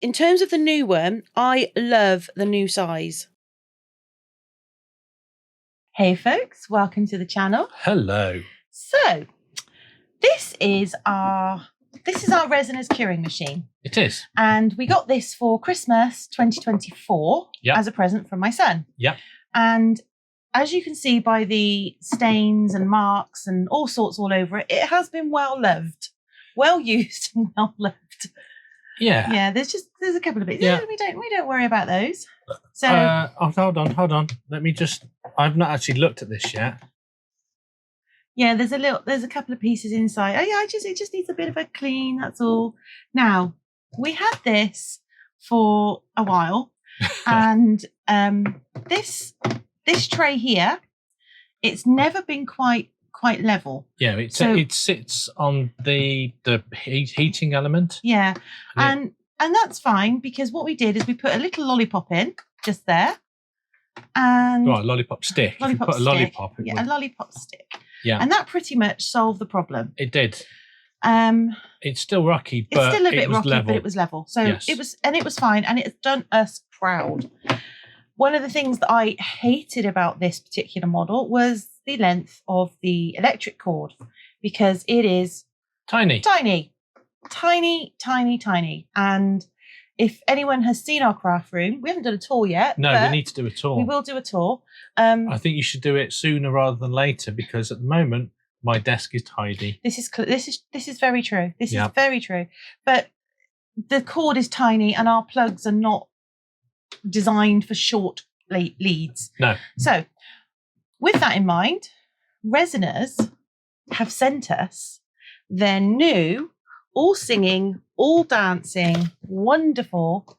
in terms of the new one, I love the new size. Hey folks, welcome to the channel. Hello. So this is our Resiners curing machine. It is. And we got this for Christmas 2024 as a present from my son. Yeah. And as you can see by the stains and marks and all sorts all over it, it has been well loved, well used and well loved. Yeah. Yeah, there's a couple of bits. Yeah. We don't worry about those. So hold on. Let me just, I've not actually looked at this yet. Yeah, there's a couple of pieces inside. Oh yeah, it just needs a bit of a clean, that's all. Now, we had this for a while and this tray here, it's never been quite level. Yeah, it sits on the heating element. Yeah, and that's fine because what we did is we put a little lollipop in just there, and right, lollipop stick. If you put a lollipop, a lollipop stick. Yeah, and that pretty much solved the problem. It did. It's still rocky, but it's still a bit rocky, level. but it was level. So yes. it was fine, and it's done us proud. One of the things that I hated about this particular model was the length of the electric cord, because it is tiny. And if anyone has seen our craft room, we haven't done a tour yet. No, we need to do a tour. We will do a tour. I think you should do it sooner rather than later, because at the moment my desk is tidy. This is very true. This is very true. But the cord is tiny, and our plugs are not designed for short leads. No. So, with that in mind, Resiners have sent us their new, all singing, all dancing, wonderful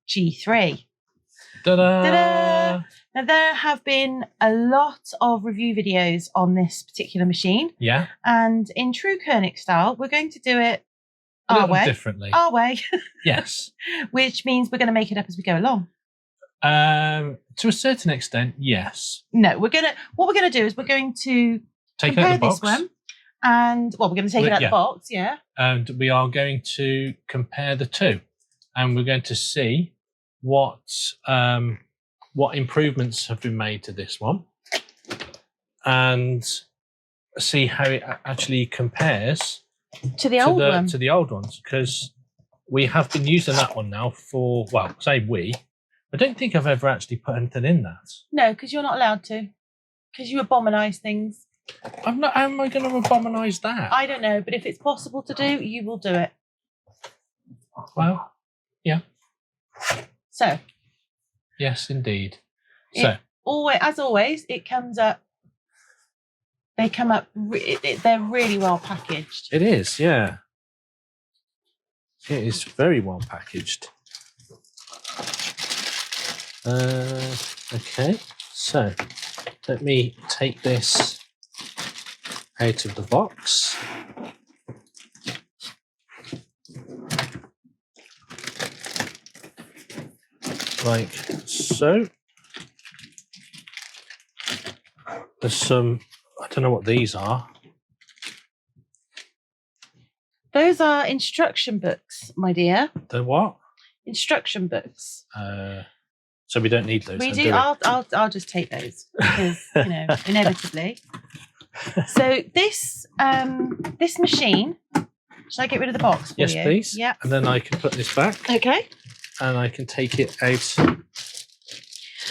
G3. Ta-da! Ta-da! Now, there have been a lot of review videos on this particular machine. Yeah. And in true Kirnix style, we're going to do it our way. Differently. Our way. Yes. Which means we're going to make it up as we go along. To a certain extent, yes. No, what we're gonna do is we're going to take compare it out the box. This one, and we're going to take it out the box, yeah. And we are going to compare the two, and we're going to see what improvements have been made to this one, and see how it actually compares to the old one. To the old ones, because we have been using that one now for, well, say we. I don't think I've ever actually put anything in that. No, because you're not allowed to. Because you abominise things. I'm not. How am I going to abominise that? I don't know, but if it's possible to do, you will do it. Well, yeah. So. Yes, indeed. So. As always, it comes up. They come up. They're really well packaged. It is, yeah. It is very well packaged. Okay, so let me take this out of the box. Like so. There's some, I don't know what these are. Those are instruction books, my dear. They're what? Instruction books. So we don't need those. We do. I'll just take those because inevitably. So this machine. Should I get rid of the box for you? Yes, please. Yeah. And then I can put this back. Okay. And I can take it out.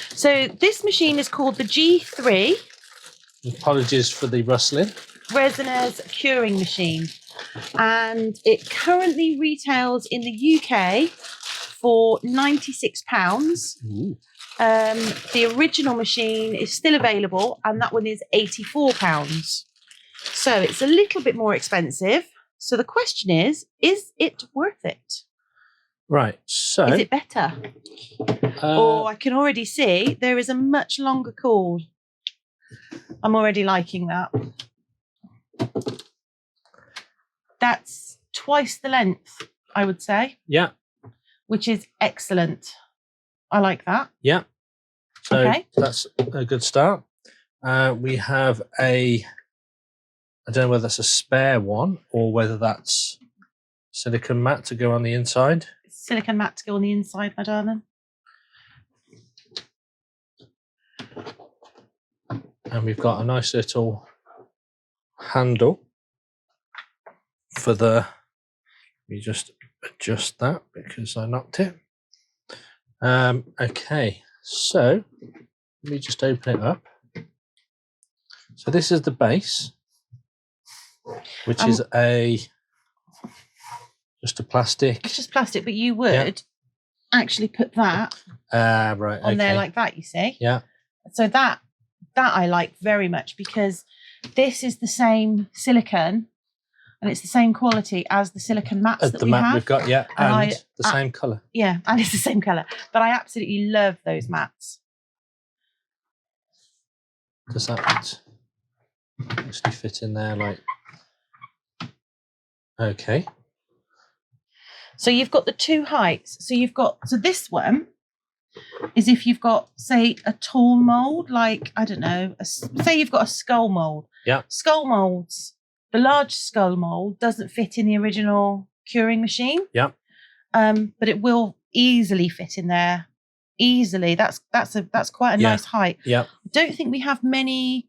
So this machine is called the G3. Apologies for the rustling. Resiners curing machine, and it currently retails in the UK for £96. The original machine is still available, and that one is £84. So it's a little bit more expensive. So the question is it worth it? Right, so... Is it better? I can already see there is a much longer cord. I'm already liking that. That's twice the length, I would say. Yeah. Which is excellent. I like that. Yeah. So okay. That's a good start. We have I don't know whether that's a spare one or whether that's silicone mat to go on the inside. silicone mat to go on the inside, my darling. And we've got a nice little handle for the, let me just adjust that because I knocked it. Okay, so let me just open it up. So this is the base, which is just a plastic. It's just plastic, but you would actually put that right on there like that, you see? Yeah. So that I like very much because this is the same silicone and it's the same quality as the silicone mats that we have. We've got, and the same colour. Yeah, and it's the same colour. But I absolutely love those mats. Does that actually fit in there like... Okay. So you've got the two heights. So you've got, so this one is if you've got, say, a tall mould, like, I don't know, say you've got a skull mould. Yeah. Skull moulds, the large skull mould doesn't fit in the original curing machine. Yeah. But it will easily fit in there. Easily. That's quite a nice height. Yeah. I don't think we have many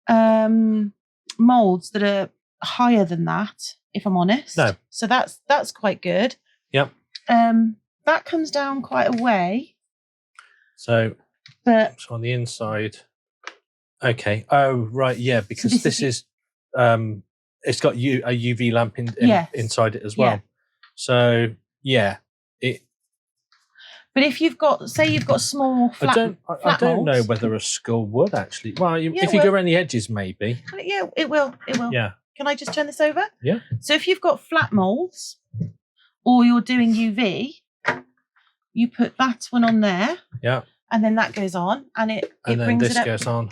moulds that are higher than that, if I'm honest. No. So that's quite good. Yep. That comes down quite a way. So on the inside. Okay. Oh, right. Yeah, because so this is it's got a UV lamp inside it as well. Yeah. So yeah, But if you've got, say, you've got small flat, I don't know whether a skull would actually. Well, if you go around the edges, maybe. Yeah, it will. It will. Yeah. Can I just turn this over? Yeah. So if you've got flat moulds, or you're doing UV, you put that one on there. Yeah. And then that goes on, and it then brings this it up. goes on,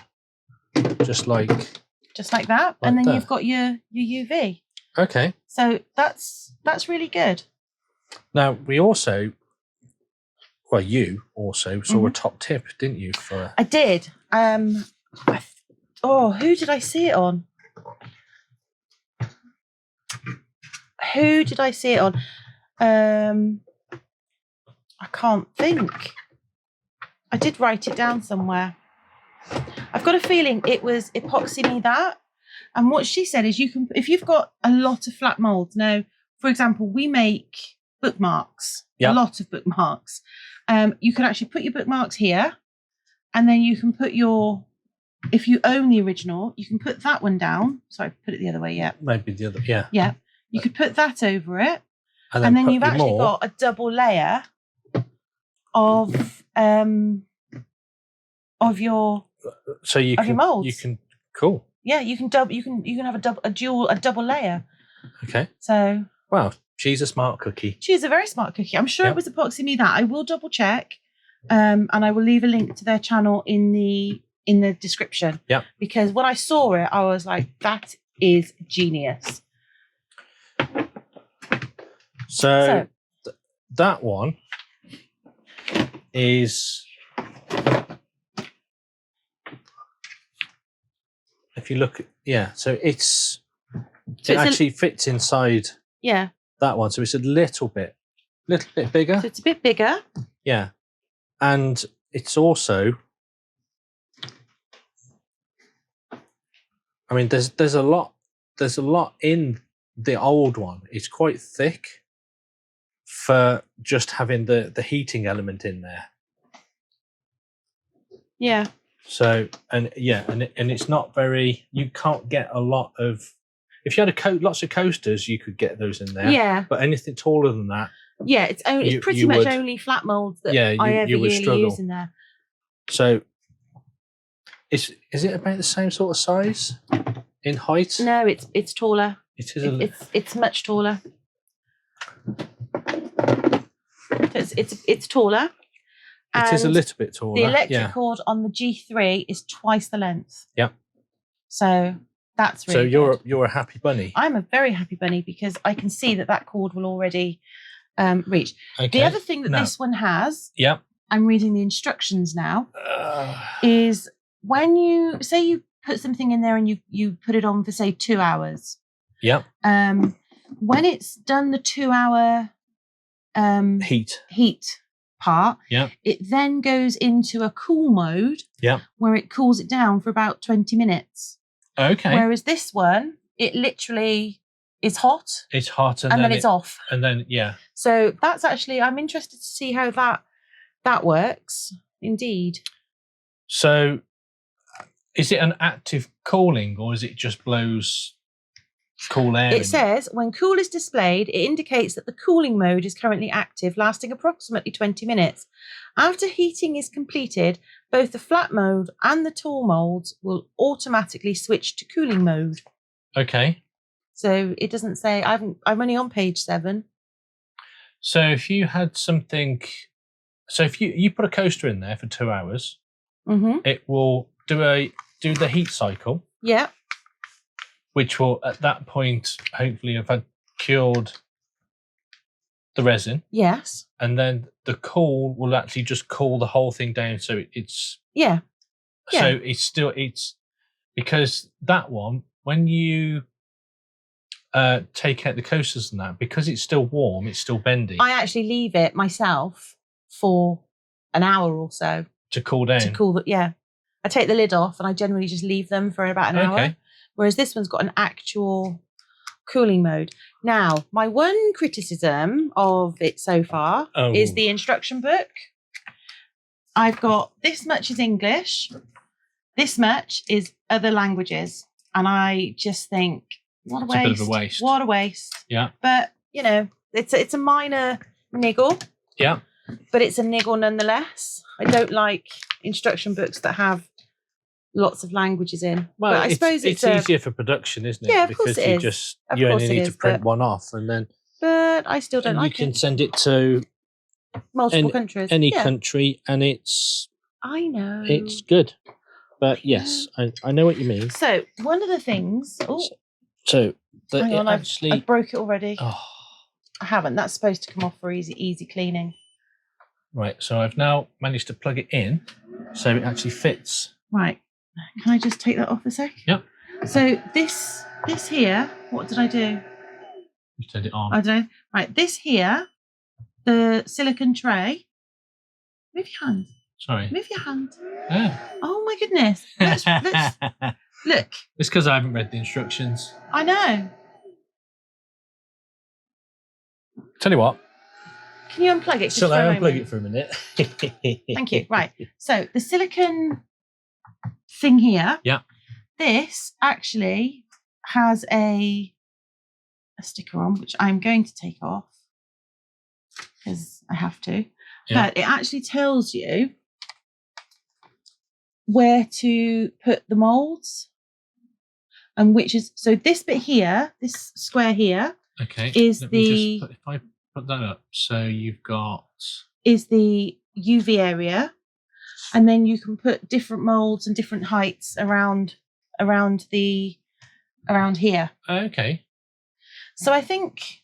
just like that, and then you've got your UV. Okay. So that's really good. Now we also, well, you also saw a top tip, didn't you? For I did. Who did I see it on? Who did I see it on? I can't think. I did write it down somewhere. I've got a feeling it was Epoxy Me That. And what she said is you can, if you've got a lot of flat moulds. Now, for example, we make bookmarks, a lot of bookmarks. You can actually put your bookmarks here, and then you can put your, if you own the original, you can put that one down. Sorry, put it the other way, Maybe the other, yeah. Yeah. You could put that over it. And then you've actually got a double layer of your moulds. You can cool. Yeah, you can have a double layer. Okay. So wow, she's a smart cookie. She's a very smart cookie. I'm sure it was Epoxy Me That. I will double check. And I will leave a link to their channel in the description. Yeah. Because when I saw it, I was like, that is genius. So that one is, if you look, so it actually fits inside that one. So it's a little bit bigger. So it's a bit bigger. Yeah. And it's also, I mean, there's a lot in the old one. It's quite thick for just having the heating element in there. Yeah. So and it's not very. You can't get a lot of. If you had lots of coasters, you could get those in there. Yeah. But anything taller than that. Yeah, it's pretty much only flat moulds that I ever really use in there. So, is it about the same sort of size in height? No, it's taller. It is. It's much taller. It's taller. It is a little bit taller. The electric cord on the G3 is twice the length. Yeah. So that's really. So you're a happy bunny. I'm a very happy bunny because I can see that cord will already reach. Okay. The other thing that this one has. Yeah. I'm reading the instructions now. Is when you say you put something in there and you put it on for say 2 hours. Yeah. When it's done the 2 hour heat part. Yeah. It then goes into a cool mode. Yeah. Where it cools it down for about 20 minutes. Okay. Whereas this one, it literally is hot. It's hot and then it's off. And then yeah. So that's actually, I'm interested to see how that works. Indeed. So is it an active cooling or is it just blows cool air? It says when cool is displayed, it indicates that the cooling mode is currently active, lasting approximately 20 minutes. After heating is completed, both the flat mode and the tall molds will automatically switch to cooling mode. Okay. So it doesn't say, I'm only on page 7. So if you had something, so if you put a coaster in there for 2 hours, it will do the heat cycle. Yeah. Which will at that point hopefully have cured the resin. Yes. And then the cool will actually just cool the whole thing down, so it's yeah. So it's because that one, when you take out the coasters and that, because it's still warm, it's still bendy. I actually leave it myself for an hour or so to cool down. To cool yeah. I take the lid off and I generally just leave them for about an hour. Whereas this one's got an actual cooling mode. Now, my one criticism of it so far is the instruction book. I've got this much is English, this much is other languages. And I just think, what a waste. It's a bit of a waste. What a waste. Yeah. But, you know, it's a minor niggle. Yeah. But it's a niggle nonetheless. I don't like instruction books that have lots of languages in. Well, but I suppose it's easier for production, isn't it? Yeah, of course it is. Of you course only need to print one off, and then. But I still don't like it. You can send it to multiple countries, any country, and it's. I know it's good, but yes, I know what you mean. So one of the things. So hang on, actually, I broke it already. Oh. I haven't. That's supposed to come off for easy cleaning. Right. So I've now managed to plug it in, so it actually fits. Right. Can I just take that off a sec? Yep. So this here, what did I do? You turned it on. I don't know. Right, this here, the silicone tray. Move your hand. Sorry. Move your hand. Yeah. Oh my goodness. Let's look. It's because I haven't read the instructions. I know. Tell you what. Can you unplug it? Shall I unplug it for a minute? Thank you. Right. So the silicone thing here. Yeah. This actually has a sticker on, which I'm going to take off because I have to. Yeah. But it actually tells you where to put the molds and which is so this bit here, this square here. Okay. Is the if I put that up, so you've got is the UV area. And then you can put different molds and different heights around here. Okay. So I think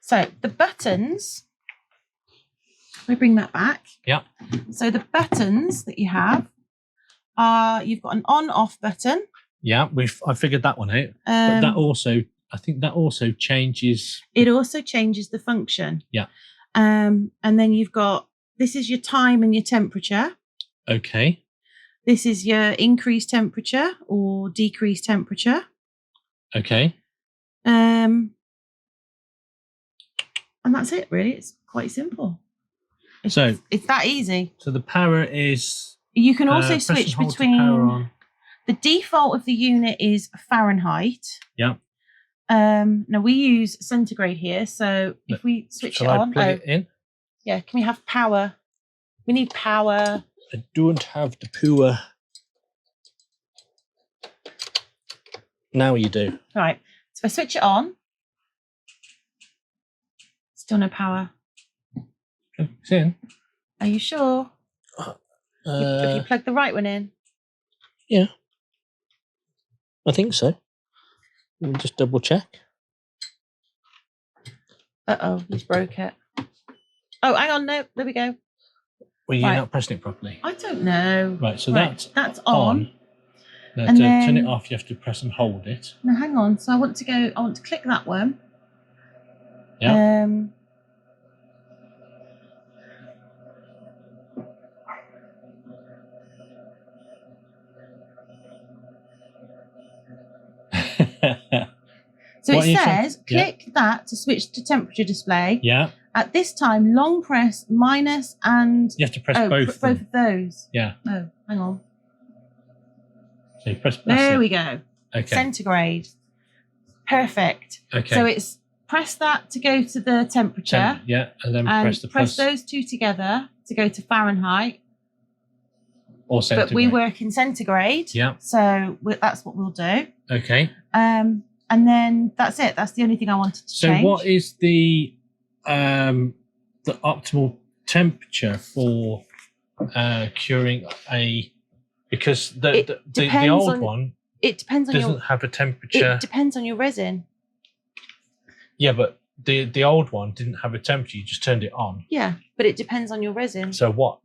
the buttons. Let me bring that back. Yeah. So the buttons that you have are you've got an on/off button. Yeah, I figured that one out. But that also, I think that also changes. It also changes the function. Yeah. And then you've got, this is your time and your temperature. Okay. This is your increased temperature or decreased temperature. Okay. And that's it, really. It's quite simple. It's that easy. So the power is... You can also switch between... The default of the unit is Fahrenheit. Yeah. Now we use centigrade here, so if we switch it on, plug it in? Yeah. Can we have power? We need power. I don't have the power. Now you do. Right. So if I switch it on, still no power. It's in. Are you sure? Have you plugged the right one in? Yeah. I think so. Let me just double check. Uh-oh, he's broke it. Oh, hang on, no, there we go. Were you not pressing it properly? I don't know. Right, so that's on. No, And to then, turn it off, you have to press and hold it. No, hang on. So I want to click that one. Yeah. So it says, click that to switch to temperature display. Yeah. At this time, long press minus and... You have to press both of those. Yeah. Oh, hang on. So you press... There we go. Okay. Centigrade. Perfect. Okay. So it's press that to go to the temperature. And then press the press those two together to go to Fahrenheit. Or centigrade. But we work in centigrade. Yeah. So that's what we'll do. Okay. And then that's it. That's the only thing I wanted to change. So what is the optimal temperature for curing a... Because the old one... It depends on doesn't have a temperature. It depends on your resin. Yeah, but the old one didn't have a temperature. You just turned it on. Yeah, but it depends on your resin. So what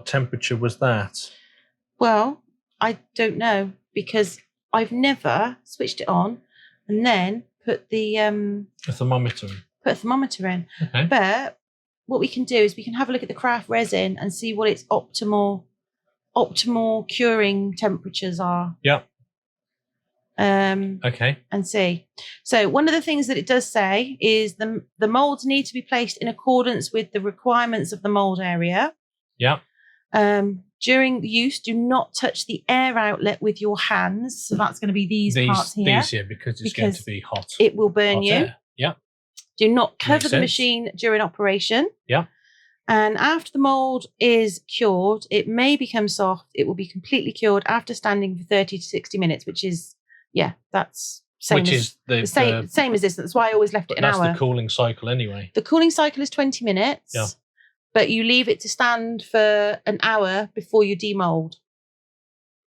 temperature was that? Well, I don't know because I've never switched it on and then put the thermometer in. Put a thermometer in. Okay. But what we can do is we can have a look at the craft resin and see what its optimal curing temperatures are. Yeah. Okay. And see. So one of the things that it does say is the molds need to be placed in accordance with the requirements of the mold area. Yeah. During use, do not touch the air outlet with your hands. So that's going to be these parts here. These here, because it's going to be hot. It will burn you. Air. Yeah. Do not cover the machine during operation. Yeah. And after the mould is cured, it may become soft. It will be completely cured after standing for 30 to 60 minutes, which is, that's same same as this. That's why I always left it an hour. That's the cooling cycle anyway. The cooling cycle is 20 minutes. Yeah. But you leave it to stand for an hour before you demold,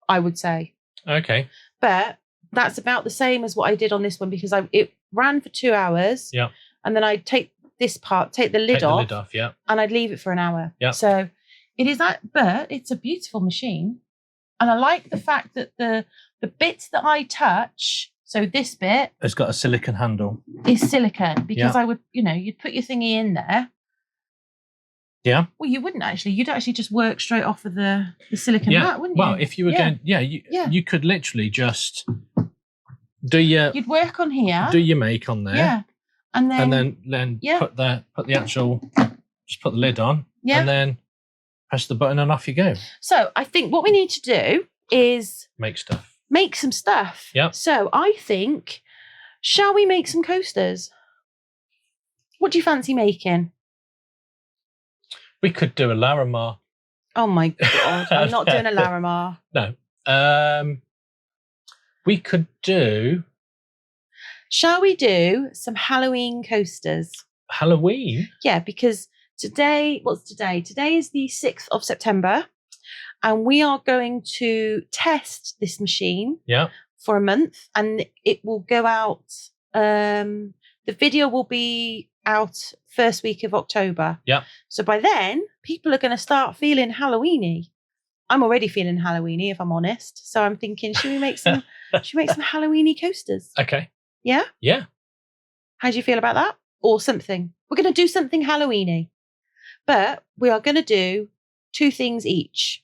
I would say. Okay. But that's about the same as what I did on this one because it ran for 2 hours. Yeah. And then I'd take this part, take the lid off, yeah. And I'd leave it for an hour. Yeah. So it is that, but it's a beautiful machine. And I like the fact that the bits that I touch, so this bit... It's got a silicone handle. Is silicone because I would, you'd put your thingy in there. Yeah. Well, you wouldn't actually. You'd actually just work straight off of the silicone mat, wouldn't you? Well, if you were going... you could literally just do your... You'd work on here. Do your make on there. Yeah. And then put the actual... Just put the lid on. Yeah. And then press the button and off you go. So I think what we need to do is... Make stuff. Make some stuff. Yeah. So I think, shall we make some coasters? What do you fancy making? We could do a Larimar. Oh my God, I'm not doing a Larimar. No. We could do... Shall we do some Halloween coasters? Halloween? Yeah, because today, what's today? Today is the 6th of September. And we are going to test this machine for a month. And it will go out, the video will be out first week of October. Yeah. So by then, people are going to start feeling Halloweeny. I'm already feeling Halloweeny, if I'm honest. So I'm thinking, should we make some Halloweeny coasters? Okay. Yeah? Yeah. How do you feel about that? Or something? We're going to do something Halloweeny. But we are going to do 2 things each.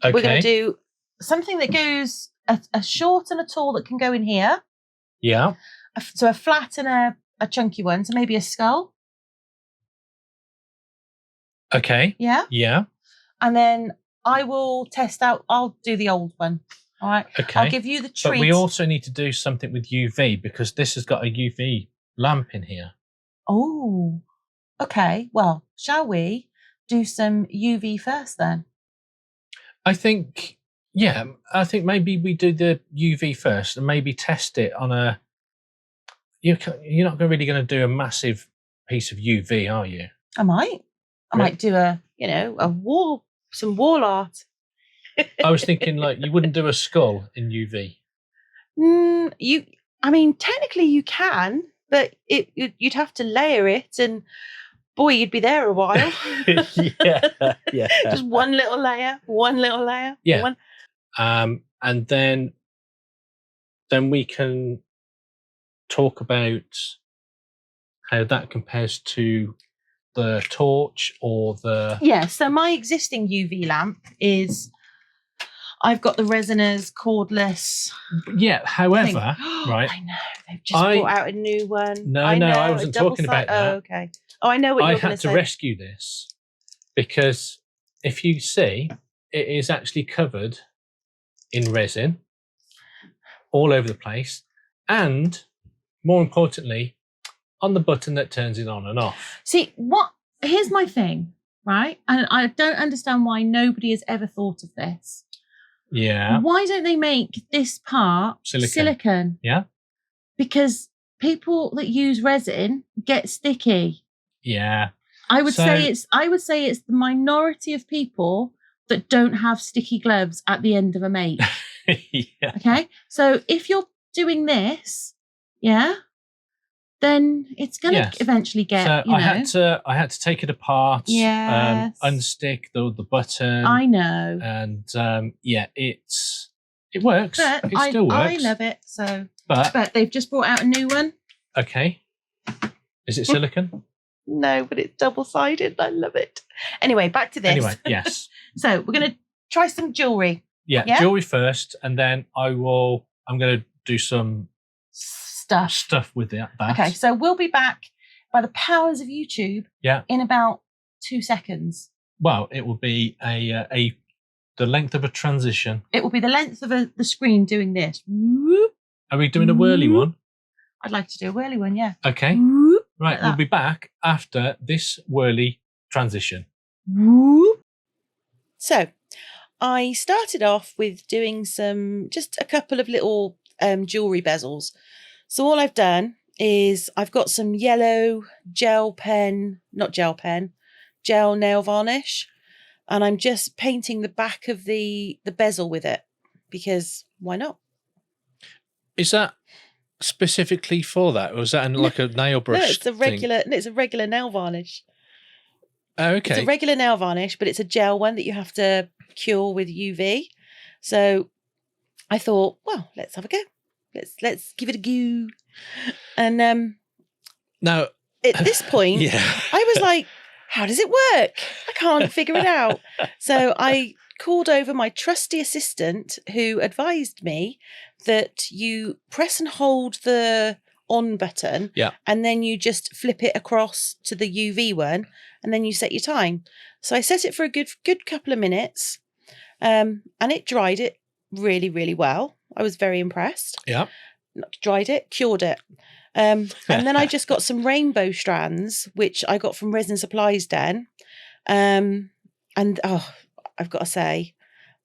Okay. We're going to do something that goes, a short and a tall that can go in here. Yeah. So a flat and a chunky one. So maybe a skull. Okay. Yeah? Yeah. And then I will test out, I'll do the old one. All right. Okay. I'll give you the treat. But we also need to do something with UV because this has got a UV lamp in here. Oh, okay. Well, shall we do some UV first then? I think maybe we do the UV first and maybe test it on a... You're not really going to do a massive piece of UV, are you? I might. I might do some wall art. I was thinking like you wouldn't do a skull in UV. Technically you can, but you'd have to layer it, and boy, you'd be there a while. yeah. Just one little layer. Yeah. And then we can talk about how that compares to the torch or the... Yeah, so my existing UV lamp is, I've got the Resiners cordless. Yeah, however, right. I know, they've just brought out a new one. No, I wasn't talking about that. Oh, okay. Oh, I know what you're going to say. I had to rescue this because if you see, it is actually covered in resin all over the place. And more importantly, on the button that turns it on and off. See, here's my thing, right? And I don't understand why nobody has ever thought of this. Yeah. Why don't they make this part silicone? Yeah. Because people that use resin get sticky. Yeah. I would say it's the minority of people that don't have sticky gloves at the end of a make. Yeah. Okay? So if you're doing this, then it's going to eventually get, So I had to take it apart, unstick the button. I know. And it works. But it still works. I love it. So, but they've just brought out a new one. Okay. Is it silicone? No, but it's double-sided. I love it. Anyway, back to this. Anyway, yes. So we're going to try some jewellery. Yeah, jewellery first, and then I'm going to do some stuff with that. Okay, so we'll be back by the powers of YouTube in about 2 seconds. Well, it will be the length of a transition. It will be the length of the screen doing this. Are we doing a whirly one? I'd like to do a whirly one, yeah. Okay. Right, we'll be back after this whirly transition. So, I started off with doing just a couple of little jewellery bezels. So all I've done is I've got some yellow gel nail varnish, and I'm just painting the back of the bezel with it because why not? Is that specifically for that, or is that like a nail brush? No, it's a regular nail varnish. Oh, okay. It's a regular nail varnish, but it's a gel one that you have to cure with UV. So I thought, well, let's have a go. Let's give it a go. And now at this point, I was like, how does it work? I can't figure it out. So I called over my trusty assistant who advised me that you press and hold the on button and then you just flip it across to the UV one and then you set your time. So I set it for a good couple of minutes and it dried it really, really well. I was very impressed. Yeah. Not dried it, cured it. And then I just got some rainbow strands, which I got from Resin Supplies Den. And I've got to say,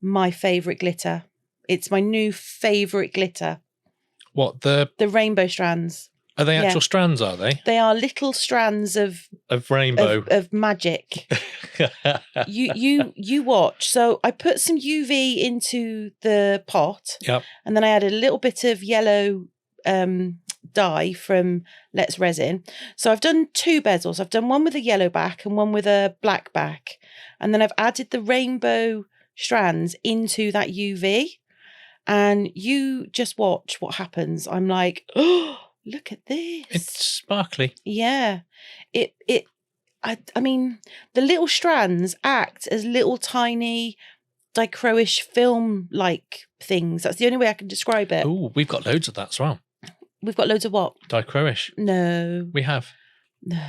my favourite glitter. It's my new favourite glitter. What, the rainbow strands? Are they actual strands, are they? They are little strands of rainbow. Of magic. You watch. So I put some UV into the pot. Yep. And then I added a little bit of yellow dye from Let's Resin. So I've done 2 bezels. I've done one with a yellow back and one with a black back. And then I've added the rainbow strands into that UV. And you just watch what happens. I'm like, oh, look at this. It's sparkly. Yeah. I mean, the little strands act as little tiny dichroish film-like things. That's the only way I can describe it. Oh, we've got loads of that as well. We've got loads of what? Dichroish. No. We have. No.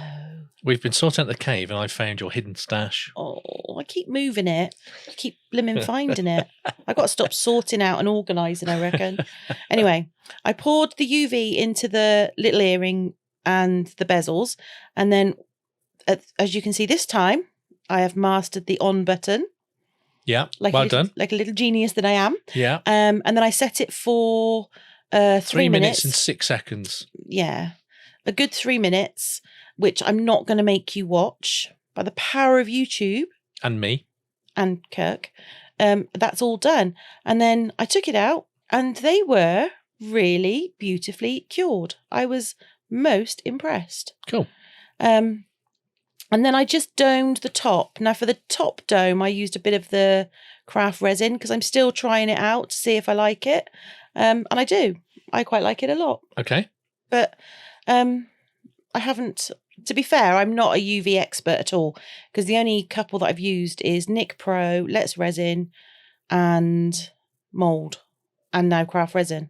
We've been sorting out the cave and I found your hidden stash. Oh, I keep moving it. I keep blimmin' finding it. I've got to stop sorting out and organising, I reckon. Anyway, I poured the UV into the little earring and the bezels. And then, as you can see this time, I have mastered the on button. Yeah, well done. Like a little genius that I am. Yeah. And then I set it for 3 minutes. And 6 seconds. Yeah. A good 3 minutes, which I'm not going to make you watch. By the power of YouTube. And me. And Kirk. That's all done. And then I took it out and they were really beautifully cured. I was most impressed. Cool. And then I just domed the top. Now for the top dome, I used a bit of the craft resin because I'm still trying it out to see if I like it. And I do. I quite like it a lot. Okay. But I haven't, to be fair, I'm not a UV expert at all because the only couple that I've used is Nick Pro, Let's Resin and Mould and now craft resin.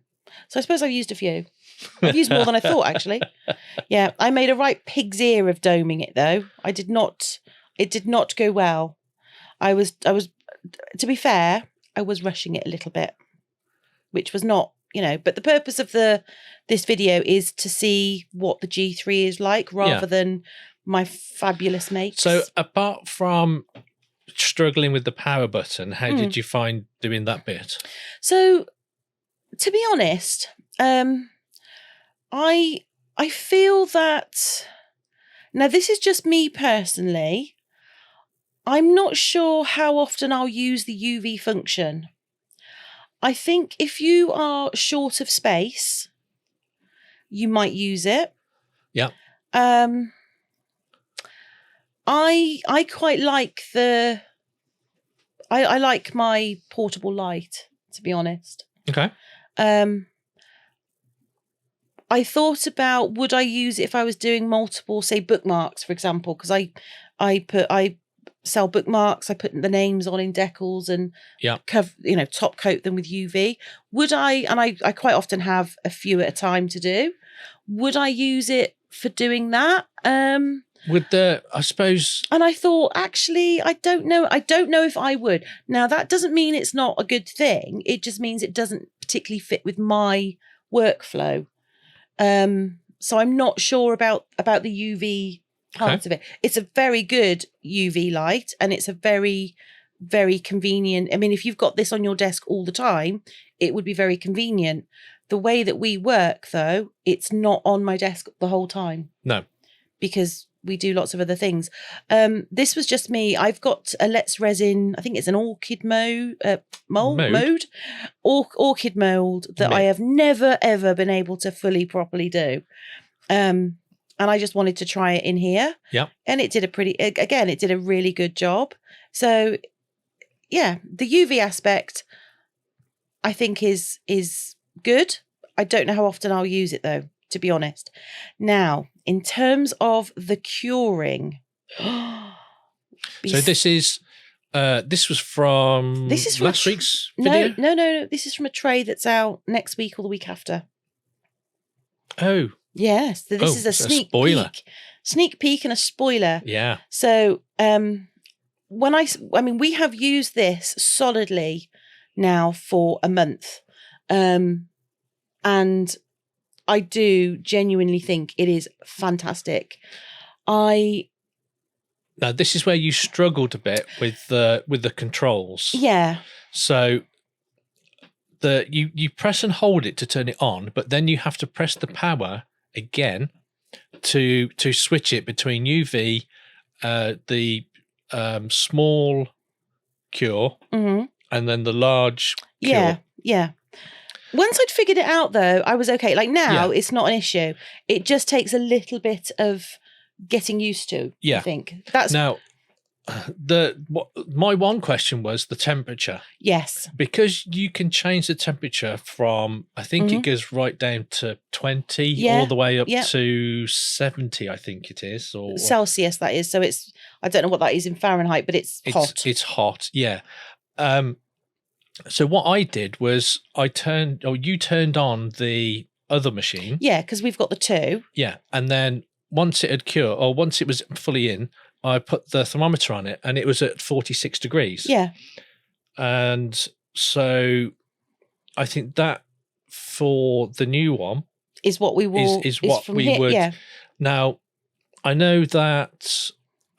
So I suppose I've used a few. I've used more than I thought, actually. Yeah, I made a right pig's ear of doming it, though. It did not go well. I was, to be fair, I was rushing it a little bit, which was not, but the purpose of this video is to see what the G3 is like rather than my fabulous makes. So apart from struggling with the power button, how did you find doing that bit? So, to be honest, I feel that, now this is just me personally, I'm not sure how often I'll use the UV function. I think if you are short of space, you might use it. Yeah. I quite like I like my portable light, to be honest. Okay. I thought about, would I use it if I was doing multiple, say, bookmarks, for example, because I sell bookmarks, I put the names on in decals and top coat them with UV. Would I, and I quite often have a few at a time to do, would I use it for doing that? I suppose. And I thought, actually, I don't know if I would. Now, that doesn't mean it's not a good thing. It just means it doesn't particularly fit with my workflow. So I'm not sure about the UV parts of it. It's a very good UV light and it's a very, very convenient. I mean, if you've got this on your desk all the time, it would be very convenient. The way that we work, though, it's not on my desk the whole time. No. Because we do lots of other things. This was just me. I've got a Let's Resin, I think it's an orchid mould that I have never, ever been able to properly do. And I just wanted to try it in here. Yeah. And it did a really good job. So, yeah, the UV aspect, I think is good. I don't know how often I'll use it, though, to be honest. Now, in terms of the curing. So this was from last week's video? No. This is from a tray that's out next week or the week after. Oh. Yes. So this is a sneak spoiler. Sneak peek and a spoiler. Yeah. So we have used this solidly now for a month. And I do genuinely think it is fantastic. Now this is where you struggled a bit with the controls. Yeah. So you press and hold it to turn it on, but then you have to press the power again to switch it between UV, the small cure, and then the large cure. Yeah. Once I'd figured it out, though, I was okay. Like now, it's not an issue. It just takes a little bit of getting used to. Yeah, I think that's now. My one question was the temperature. Yes, because you can change the temperature from I think it goes right down to 20 all the way up to 70. I think it is or Celsius. That is. So it's I don't know what that is in Fahrenheit, but it's hot. It's hot. Yeah. So what I did was you turned on the other machine. Yeah, because we've got the two. Yeah, and then once it had cured, or once it was fully in, I put the thermometer on it, and it was at 46 degrees. Yeah. And so I think that for the new one is what we will is what we would. Yeah. Now I know that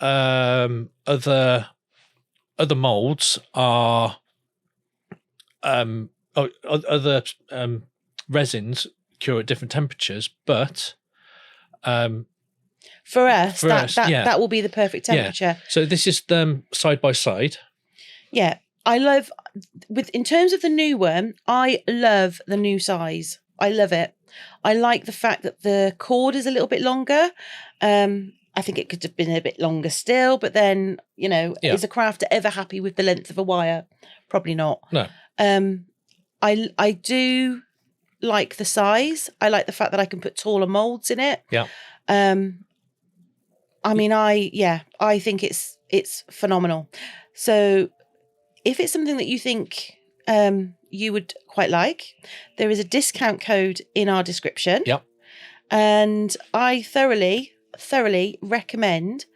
other molds are. Other resins cure at different temperatures, but for us, that will be the perfect temperature. Yeah. So this is them side by side. Yeah, I love in terms of the new one. I love the new size. I love it. I like the fact that the cord is a little bit longer, and I think it could have been a bit longer still, but then, you know, is a crafter ever happy with the length of a wire? Probably not. No. I do like the size. I like the fact that I can put taller moulds in it. Yeah. I mean, I think it's phenomenal. So if it's something that you think you would quite like, there is a discount code in our description. Yep. And I thoroughly recommend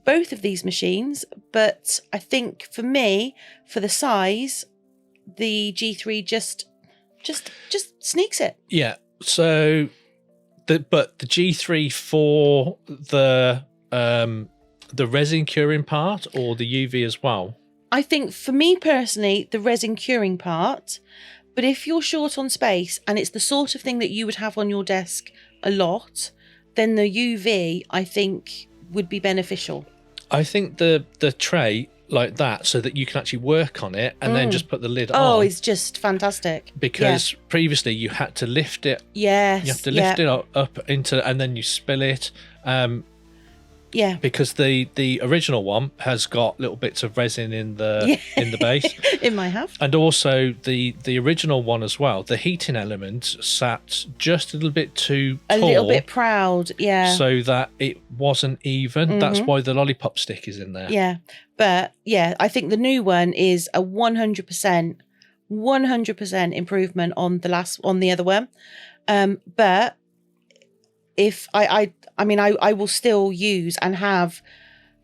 both of these machines. But I think for me, for the size, the G3 just sneaks it. Yeah. So the G3 for the resin curing part or the UV as well? I think for me personally, the resin curing part, but if you're short on space and it's the sort of thing that you would have on your desk a lot, then the UV, I think, would be beneficial. I think the tray like that, so that you can actually work on it and then just put the lid on. Oh, it's just fantastic. Because previously you had to lift it. Yes. You have to lift it up into, and then you spill it. Yeah. Because the original one has got little bits of resin in the base. It might have. And also the original one as well, the heating element sat just a little bit too tall. A little bit proud, yeah. So that it wasn't even. That's why the lollipop stick is in there. Yeah. But yeah, I think the new one is a 100% improvement on the other one. But if I will still use and have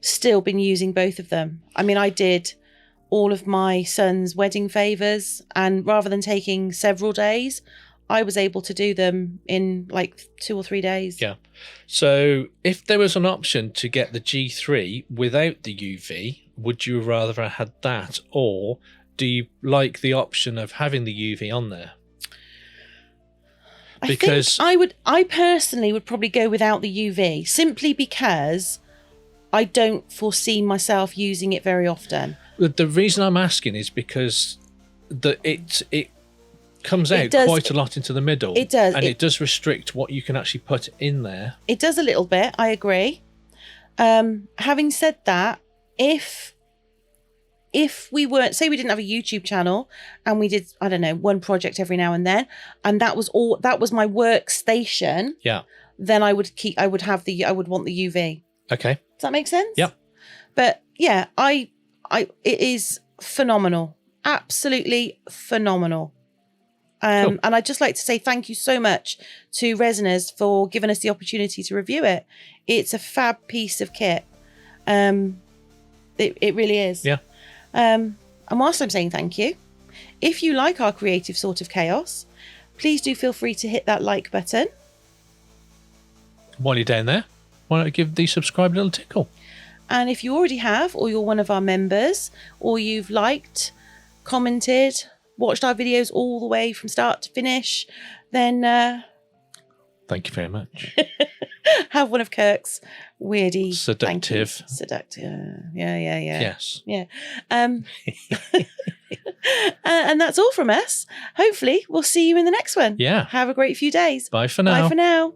still been using both of them. I mean, I did all of my son's wedding favours, and rather than taking several days, I was able to do them in like 2 or 3 days. Yeah. So if there was an option to get the G3 without the UV, would you rather have had that, or do you like the option of having the UV on there? Because I personally would probably go without the UV, simply because I don't foresee myself using it very often. The reason I'm asking is because it comes out quite a lot into the middle. It does. And it does restrict what you can actually put in there. It does a little bit, I agree. Having said that, if we weren't, say we didn't have a YouTube channel and we did, I don't know, one project every now and then, and that was my workstation. Yeah. Then I would want the UV. Okay. Does that make sense? Yep. But yeah, it is phenomenal. Absolutely phenomenal. Cool. And I'd just like to say thank you so much to Resiners for giving us the opportunity to review it. It's a fab piece of kit. It really is. Yeah. And whilst I'm saying thank you, if you like our creative sort of chaos, please do feel free to hit that like button. While you're down there, why not give the subscribe a little tickle? And if you already have, or you're one of our members, or you've liked, commented, watched our videos all the way from start to finish, then thank you very much. Have one of Kirk's weirdy seductive. Yeah. Yes. Yeah. And that's all from us. Hopefully we'll see you in the next one. Yeah. Have a great few days. Bye for now. Bye for now.